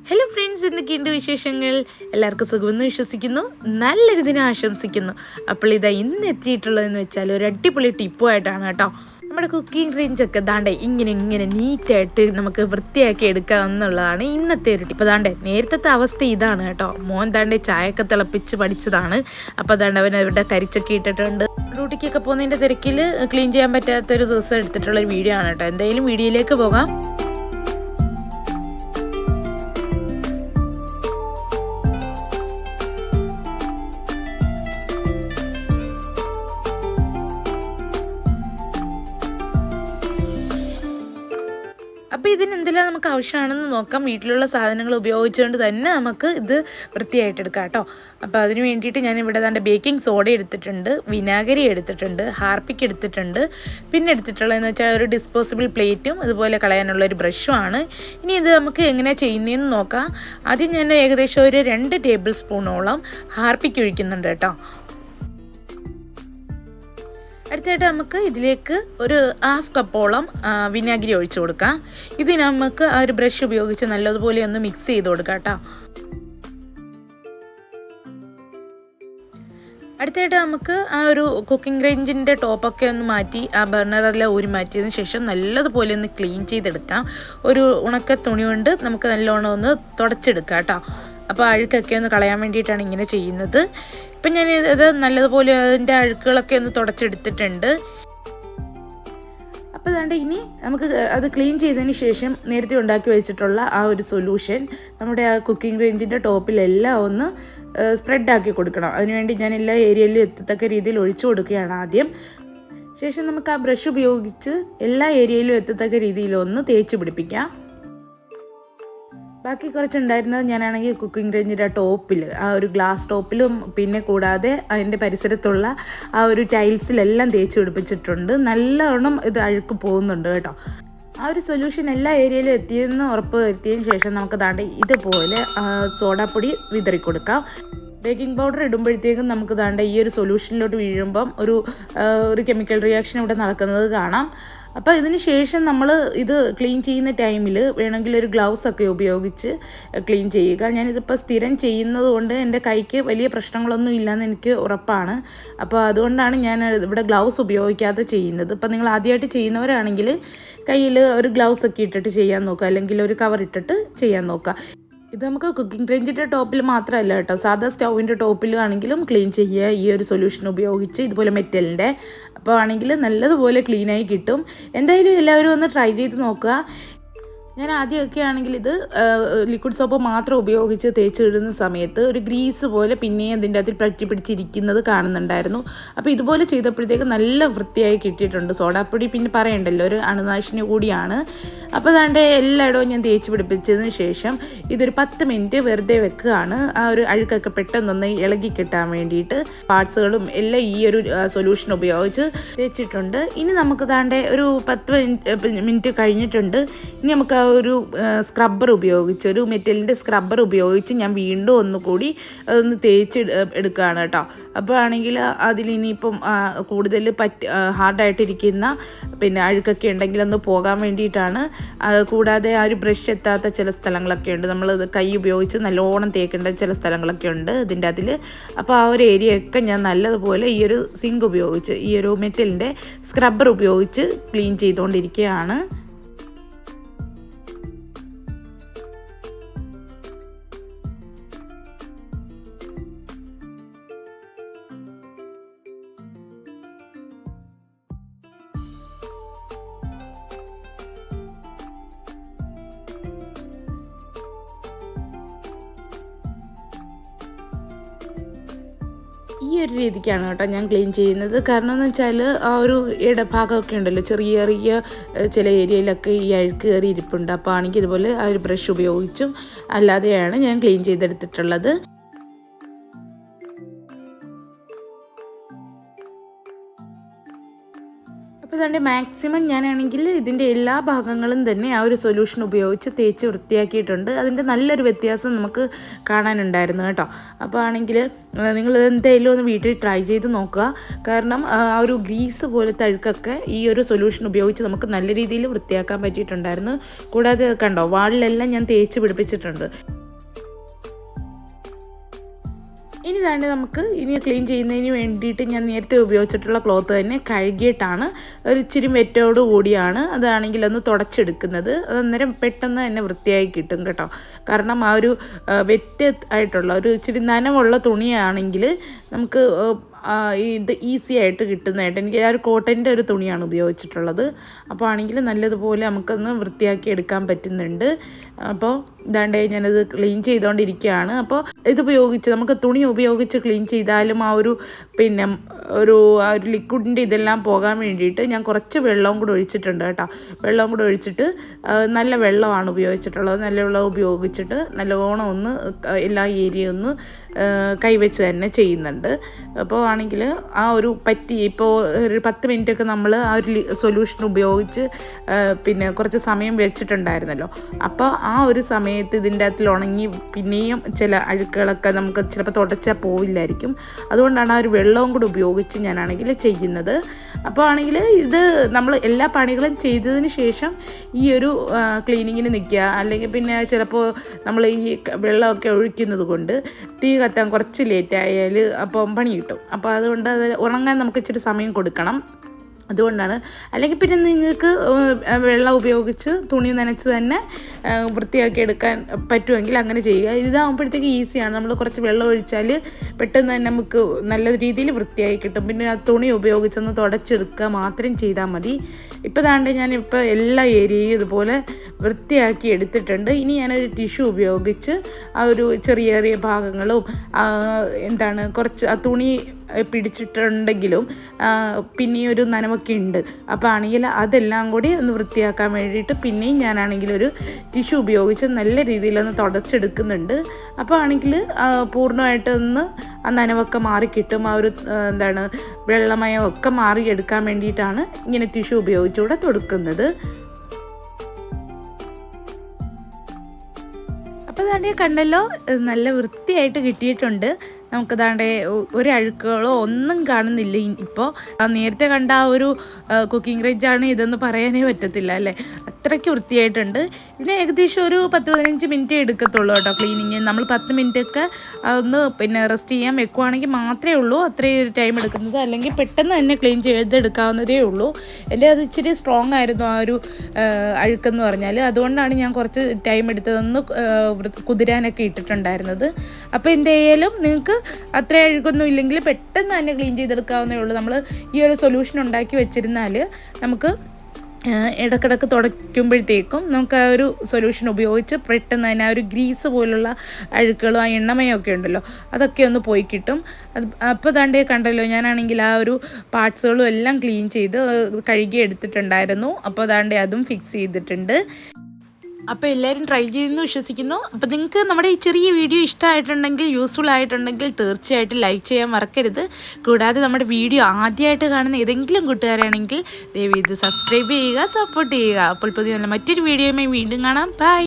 Hello friends, എന്തൊക്കെയുണ്ട് വിശേഷങ്ങൾ? എല്ലാവർക്കും സുഖമെന്ന് വിശ്വസിക്കുന്നു. നല്ലൊരു ദിനം ആശംസിക്കുന്നു. അപ്പോൾ ഇതാ ഇന്ന് എത്തിയിട്ടുള്ളതെന്ന് വെച്ചാൽ ഒരു അടിപൊളി ടിപ്പുമായിട്ടാണ് കേട്ടോ. നമ്മുടെ കുക്കിംഗ് റേഞ്ചൊക്കെ ദാണ്ടെ ഇങ്ങനെ നീറ്റായിട്ട് നമുക്ക് വൃത്തിയാക്കി എടുക്കാമെന്നുള്ളതാണ് ഇന്നത്തെ ഒരു ടിപ്പ്. ദാണ്ടെ നേരത്തെ അവസ്ഥ ഇതാണ് കേട്ടോ. മോൻ ദാണ്ടെ ചായയൊക്കെ തിളപ്പിച്ച് പഠിച്ചതാണ്. അപ്പോൾ ദാണ്ടെ അവൻ അവിടെ കരിച്ചൊക്കെ ഇട്ടിട്ടുണ്ട്. ഡ്യൂട്ടിക്കൊക്കെ പോകുന്നതിൻ്റെ തിരക്കിൽ ക്ലീൻ ചെയ്യാൻ പറ്റാത്തൊരു ദിവസം എടുത്തിട്ടുള്ളൊരു വീഡിയോ ആണ് കേട്ടോ. എന്തായാലും വീഡിയോയിലേക്ക് പോകാം. അപ്പോൾ ഇതിനെന്തെല്ലാം നമുക്ക് ആവശ്യമാണെന്ന് നോക്കാം. വീട്ടിലുള്ള സാധനങ്ങൾ ഉപയോഗിച്ചുകൊണ്ട് തന്നെ നമുക്ക് ഇത് വൃത്തിയായിട്ടെടുക്കാം കേട്ടോ. അപ്പോൾ അതിന് വേണ്ടിയിട്ട് ഞാൻ ഇവിടെ ദാണ്ടെ ബേക്കിംഗ് സോഡ എടുത്തിട്ടുണ്ട്, വിനാഗിരി എടുത്തിട്ടുണ്ട്, ഹാർപ്പിക്ക് എടുത്തിട്ടുണ്ട്, പിന്നെ എടുത്തിട്ടുള്ളതെന്ന് വെച്ചാൽ ഒരു ഡിസ്പോസിബിൾ പ്ലേറ്റും അതുപോലെ കളയാനുള്ളൊരു ബ്രഷുമാണ്. ഇനി ഇത് നമുക്ക് എങ്ങനെയാണ് ചെയ്യുന്നതെന്ന് നോക്കാം. ആദ്യം ഞാൻ ഏകദേശം ഒരു 2 ടേബിൾ സ്പൂണോളം ഹാർപ്പിക്ക് ഒഴിക്കുന്നുണ്ട് കേട്ടോ. അടുത്തായിട്ട് നമുക്ക് ഇതിലേക്ക് ഒരു 1/2 കപ്പോളം വിനാഗിരി ഒഴിച്ചു കൊടുക്കാം. ഇത് നമുക്ക് ആ ഒരു ബ്രഷ് ഉപയോഗിച്ച് നല്ലതുപോലെ ഒന്ന് മിക്സ് ചെയ്ത് കൊടുക്കാം കേട്ടോ. അടുത്തായിട്ട് നമുക്ക് ആ ഒരു കുക്കിംഗ് റേഞ്ചിൻ്റെ ടോപ്പൊക്കെ ഒന്ന് മാറ്റി ആ ബർണറെല്ലാം ഊരി മാറ്റിയതിന് ശേഷം നല്ലതുപോലെ ഒന്ന് ക്ലീൻ ചെയ്തെടുക്കാം. ഒരു ഉണക്ക തുണി കൊണ്ട് നമുക്ക് നല്ലോണം ഒന്ന് തുടച്ചെടുക്കാം കേട്ടോ. അപ്പോൾ അഴുക്കൊക്കെ ഒന്ന് കളയാൻ വേണ്ടിയിട്ടാണ് ഇങ്ങനെ ചെയ്യുന്നത്. ഇപ്പം ഞാൻ ഇത് നല്ലതുപോലെ അതിൻ്റെ അഴുക്കുകളൊക്കെ ഒന്ന് തുടച്ചെടുത്തിട്ടുണ്ട്. അപ്പോൾ അതുകൊണ്ട് ഇനി നമുക്ക് അത് ക്ലീൻ ചെയ്തതിന് ശേഷം നേരത്തെ ഉണ്ടാക്കി വെച്ചിട്ടുള്ള ആ ഒരു സൊല്യൂഷൻ നമ്മുടെ ആ കുക്കിംഗ് റേഞ്ചിൻ്റെ ടോപ്പിലെല്ലാം ഒന്ന് സ്പ്രെഡാക്കി കൊടുക്കണം. അതിനുവേണ്ടി ഞാൻ എല്ലാ ഏരിയയിലും എത്തത്തക്ക രീതിയിൽ ഒഴിച്ചു കൊടുക്കുകയാണ് ആദ്യം. ശേഷം നമുക്ക് ആ ബ്രഷ് ഉപയോഗിച്ച് എല്ലാ ഏരിയയിലും എത്തത്തക്ക രീതിയിലൊന്ന് തേച്ച് പിടിപ്പിക്കാം. ബാക്കി കുറച്ചുണ്ടായിരുന്നത് ഞാനാണെങ്കിൽ കുക്കിംഗ് റേഞ്ചിൻ്റെ ടോപ്പിൽ ആ ഒരു ഗ്ലാസ് ടോപ്പിലും പിന്നെ കൂടാതെ അതിൻ്റെ പരിസരത്തുള്ള ആ ഒരു ടൈൽസിലെല്ലാം തേച്ച് പിടിപ്പിച്ചിട്ടുണ്ട്. നല്ലവണ്ണം ഇത് അഴുക്ക് പോകുന്നുണ്ട് കേട്ടോ. ആ ഒരു സൊല്യൂഷൻ എല്ലാ ഏരിയയിലും എത്തിയെന്ന് ഉറപ്പ് വരുത്തിയതിന് ശേഷം നമുക്ക് ദാണ്ട് ഇതുപോലെ സോഡാപ്പൊടി വിതറി കൊടുക്കാം. ബേക്കിംഗ് പൗഡർ ഇടുമ്പോഴത്തേക്കും നമുക്ക് ദാണ്ട് ഈ ഒരു സൊല്യൂഷനിലോട്ട് വീഴുമ്പം ഒരു കെമിക്കൽ റിയാക്ഷൻ ഇവിടെ നടക്കുന്നത് കാണാം. അപ്പോൾ ഇതിന് ശേഷം നമ്മൾ ഇത് ക്ലീൻ ചെയ്യുന്ന ടൈമിൽ വേണമെങ്കിൽ ഒരു ഗ്ലൗസൊക്കെ ഉപയോഗിച്ച് ക്ലീൻ ചെയ്യുക. ഞാനിതിപ്പോൾ സ്ഥിരം ചെയ്യുന്നത് കൊണ്ട് എൻ്റെ കൈക്ക് വലിയ പ്രശ്നങ്ങളൊന്നും ഇല്ലയെന്ന് എനിക്ക് ഉറപ്പാണ്. അപ്പോൾ അതുകൊണ്ടാണ് ഞാൻ ഇവിടെ ഗ്ലൗസ് ഉപയോഗിക്കാതെ ചെയ്യുന്നത്. ഇപ്പോൾ നിങ്ങൾ ആദ്യമായിട്ട് ചെയ്യുന്നവരാണെങ്കിൽ കയ്യിൽ ഒരു ഗ്ലൗസൊക്കെ ഇട്ടിട്ട് ചെയ്യാൻ നോക്കുക, അല്ലെങ്കിൽ ഒരു കവർ ഇട്ടിട്ട് ചെയ്യാൻ നോക്കുക. ഇത് നമുക്ക് കുക്കിംഗ് റേഞ്ചിൻ്റെ ടോപ്പിൽ മാത്രമല്ല കേട്ടോ, സാധാ സ്റ്റൗവിൻ്റെ ടോപ്പിലാണെങ്കിലും ക്ലീൻ ചെയ്യുക ഈ ഒരു സൊല്യൂഷൻ ഉപയോഗിച്ച്. ഇതുപോലെ മെറ്റലിൻ്റെ അപ്പോൾ ആണെങ്കിൽ നല്ലതുപോലെ ക്ലീനായി കിട്ടും. എന്തായാലും എല്ലാവരും ഒന്ന് ട്രൈ ചെയ്ത് നോക്കുക. ഞാൻ ആദ്യമൊക്കെ ആണെങ്കിൽ ഇത് ലിക്വിഡ് സോപ്പ് മാത്രം ഉപയോഗിച്ച് തേച്ചിടുന്ന സമയത്ത് ഒരു ഗ്രീസ് പോലെ പിന്നെ അതിൻ്റെ അതിൽ പറ്റി പിടിച്ചിരിക്കുന്നത് കാണുന്നുണ്ടായിരുന്നു. അപ്പോൾ ഇതുപോലെ ചെയ്തപ്പോഴത്തേക്ക് നല്ല വൃത്തിയായി കിട്ടിയിട്ടുണ്ട്. സോഡാപ്പൊടി പിന്നെ പറയണ്ടല്ലോ, ഒരു അണുനാശിനി കൂടിയാണ്. അപ്പോൾ അതാണ്ട് എല്ലായിടവും ഞാൻ തേച്ച് പിടിപ്പിച്ചതിന് ശേഷം ഇതൊരു 10 മിനിറ്റ് വെറുതെ വെക്കുകയാണ്. ആ ഒരു അഴുക്കൊക്കെ പെട്ടെന്നൊന്ന് ഇളകി കിട്ടാൻ വേണ്ടിയിട്ട് പാർട്സുകളും എല്ലാം ഈ ഒരു സൊല്യൂഷൻ ഉപയോഗിച്ച് തേച്ചിട്ടുണ്ട്. ഇനി നമുക്ക് താണ്ടെ ഒരു 10 മിനിറ്റ് കഴിഞ്ഞിട്ടുണ്ട്. ഇനി നമുക്ക് ഒരു സ്ക്രബ്ബർ ഉപയോഗിച്ച്, ഒരു മെറ്റലിൻ്റെ സ്ക്രബ്ബർ ഉപയോഗിച്ച് ഞാൻ വീണ്ടും ഒന്നുകൂടി അതൊന്ന് തേച്ച് എടുക്കുകയാണ് കേട്ടോ. അപ്പോൾ ആണെങ്കിൽ അതിലിനിയിപ്പം കൂടുതൽ ഹാർഡായിട്ടിരിക്കുന്ന പിന്നെ അഴുക്കൊക്കെ ഉണ്ടെങ്കിൽ ഒന്ന് പോകാൻ വേണ്ടിയിട്ടാണ്. കൂടാതെ ആ ഒരു ബ്രഷ് എത്താത്ത ചില സ്ഥലങ്ങളൊക്കെ ഉണ്ട്, നമ്മൾ കൈ ഉപയോഗിച്ച് നല്ലോണം തേക്കേണ്ട ചില സ്ഥലങ്ങളൊക്കെ ഉണ്ട് ഇതിൻ്റെ അതിൽ. അപ്പോൾ ആ ഒരു ഏരിയയൊക്കെ ഞാൻ നല്ലതുപോലെ ഈ ഒരു സിങ്ക് ഉപയോഗിച്ച്, ഈ ഒരു മെറ്റലിൻ്റെ സ്ക്രബ്ബർ ഉപയോഗിച്ച് ക്ലീൻ ചെയ്തുകൊണ്ടിരിക്കുകയാണ്. ഈ ഒരു രീതിക്കാണ് കേട്ടോ ഞാൻ ക്ലീൻ ചെയ്യുന്നത്. കാരണം എന്ന് വെച്ചാൽ ആ ഒരു ഇടഭാഗമൊക്കെ ഉണ്ടല്ലോ, ചെറിയ ചില ഏരിയയിലൊക്കെ ഈ അഴുക്ക് കയറി ഇരിപ്പുണ്ട്. അപ്പോൾ ആണെങ്കിൽ ഇതുപോലെ ആ ഒരു ബ്രഷ് ഉപയോഗിച്ചും അല്ലാതെയാണ് ഞാൻ ക്ലീൻ ചെയ്തെടുത്തിട്ടുള്ളത്. അപ്പോൾ ഇതാണ്ട് മാക്സിമം ഞാനാണെങ്കിൽ ഇതിൻ്റെ എല്ലാ ഭാഗങ്ങളും തന്നെ ആ ഒരു സൊല്യൂഷൻ ഉപയോഗിച്ച് തേച്ച് വൃത്തിയാക്കിയിട്ടുണ്ട്. അതിൻ്റെ നല്ലൊരു വ്യത്യാസം നമുക്ക് കാണാനുണ്ടായിരുന്നു കേട്ടോ. അപ്പോൾ ആണെങ്കിൽ നിങ്ങൾ എന്തായാലും ഒന്ന് വീട്ടിൽ ട്രൈ ചെയ്ത് നോക്കുക. കാരണം ആ ഒരു ഗ്രീസ് പോലത്തെ അഴുക്കൊക്കെ ഈ ഒരു സൊല്യൂഷൻ ഉപയോഗിച്ച് നമുക്ക് നല്ല രീതിയിൽ വൃത്തിയാക്കാൻ പറ്റിയിട്ടുണ്ടായിരുന്നു. കൂടാതെ കണ്ടോ, വാളിലെല്ലാം ഞാൻ തേച്ച് പിടിപ്പിച്ചിട്ടുണ്ട്. ഇനി തന്നെ നമുക്ക് ഇനി ക്ലീൻ ചെയ്യുന്നതിന് വേണ്ടിയിട്ട് ഞാൻ നേരത്തെ ഉപയോഗിച്ചിട്ടുള്ള ക്ലോത്ത് തന്നെ കഴുകിയിട്ടാണ് ഒരു ഇച്ചിരി വെറ്റോട് കൂടിയാണ് അതാണെങ്കിൽ ഒന്ന് തുടച്ചെടുക്കുന്നത്. അത് അന്നേരം പെട്ടെന്ന് തന്നെ വൃത്തിയായി കിട്ടും കേട്ടോ. കാരണം ആ ഒരു വെറ്റ് ആയിട്ടുള്ള ഒരു ഇച്ചിരി നനവുള്ള തുണിയാണെങ്കിൽ നമുക്ക് ഇത് ഈസി ആയിട്ട് കിട്ടുന്നതായിട്ട് എനിക്ക് ആ ഒരു കോട്ടൻ്റെ ഒരു തുണിയാണ് ഉപയോഗിച്ചിട്ടുള്ളത്. അപ്പോൾ ആണെങ്കിൽ നല്ലതുപോലെ നമുക്കൊന്ന് വൃത്തിയാക്കി എടുക്കാൻ പറ്റുന്നുണ്ട്. അപ്പോൾ ഇതാണ്ട് ഞാനത് ക്ലീൻ ചെയ്തുകൊണ്ടിരിക്കുകയാണ്. അപ്പോൾ ഇതുപയോഗിച്ച് നമുക്ക് തുണി ഉപയോഗിച്ച് ക്ലീൻ ചെയ്താലും ആ ഒരു പിന്നെ ആ ഒരു ലിക്വിഡിൻ്റെ ഇതെല്ലാം പോകാൻ വേണ്ടിയിട്ട് ഞാൻ കുറച്ച് വെള്ളവും കൂടെ ഒഴിച്ചിട്ടുണ്ട് കേട്ടോ. വെള്ളവും കൂടെ ഒഴിച്ചിട്ട് നല്ല വെള്ളമാണ് ഉപയോഗിച്ചിട്ടുള്ളത്. നല്ല വെള്ളം ഉപയോഗിച്ചിട്ട് നല്ലോണം ഒന്ന് എല്ലാ ഏരിയ ഒന്ന് കൈവച്ച് തന്നെ ചെയ്യുന്നുണ്ട്. അപ്പോൾ ആണെങ്കിൽ ആ ഒരു ഇപ്പോൾ ഒരു 10 മിനിറ്റൊക്കെ നമ്മൾ ആ ഒരു സൊല്യൂഷൻ ഉപയോഗിച്ച് പിന്നെ കുറച്ച് സമയം വെച്ചിട്ടുണ്ടായിരുന്നല്ലോ. അപ്പോൾ ആ ഒരു സമയത്ത് ഇതിൻ്റെ അകത്തിൽ ഉണങ്ങി പിന്നെയും ചില അഴുക്കുകളൊക്കെ നമുക്ക് ചിലപ്പോൾ തുടച്ചാൽ പോവില്ലായിരിക്കും. അതുകൊണ്ടാണ് ആ ഒരു വെള്ളവും കൂടി ഉപയോഗിച്ച് ഞാനാണെങ്കിൽ ചെയ്യുന്നത്. അപ്പോൾ ആണെങ്കിൽ ഇത് നമ്മൾ എല്ലാ പണികളും ചെയ്തതിന് ശേഷം ഈ ഒരു ക്ലീനിങ്ങിന് നിൽക്കുക. അല്ലെങ്കിൽ പിന്നെ ചിലപ്പോൾ നമ്മൾ ഈ വെള്ളമൊക്കെ ഒഴിക്കുന്നത് കൊണ്ട് തീ കത്താൻ കുറച്ച് ലേറ്റ് ആയാൽ അപ്പം പണി കിട്ടും. അപ്പോൾ അതുകൊണ്ട് അത് ഉണങ്ങാൻ നമുക്ക് ഇച്ചിരി സമയം കൊടുക്കണം. അതുകൊണ്ടാണ്. അല്ലെങ്കിൽ പിന്നെ നിങ്ങൾക്ക് വെള്ളം ഉപയോഗിച്ച് തുണി നനച്ച് തന്നെ വൃത്തിയാക്കി എടുക്കാൻ പറ്റുമെങ്കിൽ അങ്ങനെ ചെയ്യുക. ഇതാകുമ്പോഴത്തേക്ക് ഈസിയാണ്. നമ്മൾ കുറച്ച് വെള്ളം ഒഴിച്ചാൽ പെട്ടെന്ന് തന്നെ നമുക്ക് നല്ല രീതിയിൽ വൃത്തിയായി കിട്ടും. പിന്നെ ആ തുണി ഉപയോഗിച്ചൊന്ന് തുടച്ചെടുക്കുക മാത്രം ചെയ്താൽ മതി. ഇപ്പോൾ ദാണ്ട് ഞാനിപ്പോൾ എല്ലാ ഏരിയയും ഇതുപോലെ വൃത്തിയാക്കി എടുത്തിട്ടുണ്ട്. ഇനി ഞാനൊരു ടിഷ്യൂ ഉപയോഗിച്ച് ആ ഒരു ചെറിയ ചെറിയ ഭാഗങ്ങളും കുറച്ച് ആ തുണി പിടിച്ചിട്ടുണ്ടെങ്കിലും പിന്നെയും ഒരു നനവൊക്കെ ഉണ്ട്. അപ്പോൾ ആണെങ്കിൽ അതെല്ലാം കൂടി ഒന്ന് വൃത്തിയാക്കാൻ വേണ്ടിയിട്ട് പിന്നെയും ഞാനാണെങ്കിൽ ഒരു ടിഷ്യൂ ഉപയോഗിച്ച് നല്ല രീതിയിലൊന്ന് തുടച്ചെടുക്കുന്നുണ്ട്. അപ്പോൾ ആണെങ്കിൽ പൂർണ്ണമായിട്ടൊന്ന് ആ നനവൊക്കെ മാറിക്കിട്ടും. ആ ഒരു വെള്ളമയമൊക്കെ മാറിയെടുക്കാൻ വേണ്ടിയിട്ടാണ് ഇങ്ങനെ ടിഷ്യൂ ഉപയോഗിച്ചുകൂടെ തുടക്കുന്നത്. അപ്പോൾ ദാണ്ടെ കണ്ടല്ലോ, നല്ല വൃത്തിയായിട്ട് കിട്ടിയിട്ടുണ്ട്. നമുക്ക് ദാണ്ടെ ഒരു അഴുക്കുകളോ ഒന്നും കാണുന്നില്ല. ഇപ്പോൾ നേരത്തെ കണ്ട ആ ഒരു കുക്കിംഗ് റേഞ്ചാണ് ഇതെന്ന് പറയാനേ പറ്റത്തില്ല അല്ലേ. അത്രയ്ക്ക് വൃത്തിയായിട്ടുണ്ട്. ഇതിന് ഏകദേശം ഒരു 10-15 മിനിറ്റ് എടുക്കത്തുള്ളൂ കേട്ടോ ക്ലീനിങ്. നമ്മൾ 10 മിനിറ്റൊക്കെ ഒന്ന് പിന്നെ റെസ്റ്റ് ചെയ്യാൻ വെക്കുവാണെങ്കിൽ മാത്രമേ ഉള്ളൂ അത്രയും ഒരു ടൈം എടുക്കുന്നത്. അല്ലെങ്കിൽ പെട്ടെന്ന് തന്നെ ക്ലീൻ ചെയ്തെടുക്കാവുന്നതേ ഉള്ളൂ. എൻ്റെ അത് ഇച്ചിരി സ്ട്രോങ് ആയിരുന്നു ആ ഒരു അഴുക്കെന്ന് പറഞ്ഞാൽ. അതുകൊണ്ടാണ് ഞാൻ കുറച്ച് ടൈം എടുത്തതൊന്ന് കുതിരാനൊക്കെ ഇട്ടിട്ടുണ്ടായിരുന്നത്. അപ്പോൾ എന്തായാലും നിങ്ങൾക്ക് അത്ര അഴുക്കൊന്നും ഇല്ലെങ്കിൽ പെട്ടെന്ന് തന്നെ ക്ലീൻ ചെയ്തെടുക്കാവുന്നേ ഉള്ളൂ. നമ്മൾ ഈ ഒരു സൊല്യൂഷൻ ഉണ്ടാക്കി വെച്ചിരുന്നാൽ നമുക്ക് ഇടക്കിടക്ക് തുടയ്ക്കുമ്പോഴത്തേക്കും നമുക്ക് ആ ഒരു സൊല്യൂഷൻ ഉപയോഗിച്ച് പെട്ടെന്ന് തന്നെ ആ ഒരു ഗ്രീസ് പോലുള്ള അഴുക്കുകളും ആ എണ്ണമയൊക്കെ ഉണ്ടല്ലോ അതൊക്കെ ഒന്ന് പോയി കിട്ടും. അപ്പോൾ ദാണ്ടേ കണ്ടല്ലോ, ഞാനാണെങ്കിൽ ആ ഒരു പാർട്സുകളും എല്ലാം ക്ലീൻ ചെയ്ത് കഴുകി എടുത്തിട്ടുണ്ടായിരുന്നു. അപ്പോൾ ദാണ്ടേ അതും ഫിക്സ് ചെയ്തിട്ടുണ്ട്. അപ്പോൾ എല്ലാവരും ട്രൈ ചെയ്യുമെന്ന് വിശ്വസിക്കുന്നു. അപ്പോൾ നിങ്ങൾക്ക് നമ്മുടെ ഈ ചെറിയ വീഡിയോ ഇഷ്ടമായിട്ടുണ്ടെങ്കിൽ, യൂസ്ഫുൾ ആയിട്ടുണ്ടെങ്കിൽ തീർച്ചയായിട്ടും ലൈക്ക് ചെയ്യാൻ മറക്കരുത്. കൂടാതെ നമ്മുടെ വീഡിയോ ആദ്യമായിട്ട് കാണുന്ന ഏതെങ്കിലും കൂട്ടുകാരാണെങ്കിൽ ദയവ് ഇത് സബ്സ്ക്രൈബ് ചെയ്യുക, സപ്പോർട്ട് ചെയ്യുക. അപ്പോൾ പുതിയ മറ്റൊരു വീഡിയോയുമായി വീണ്ടും കാണാം. ബൈ.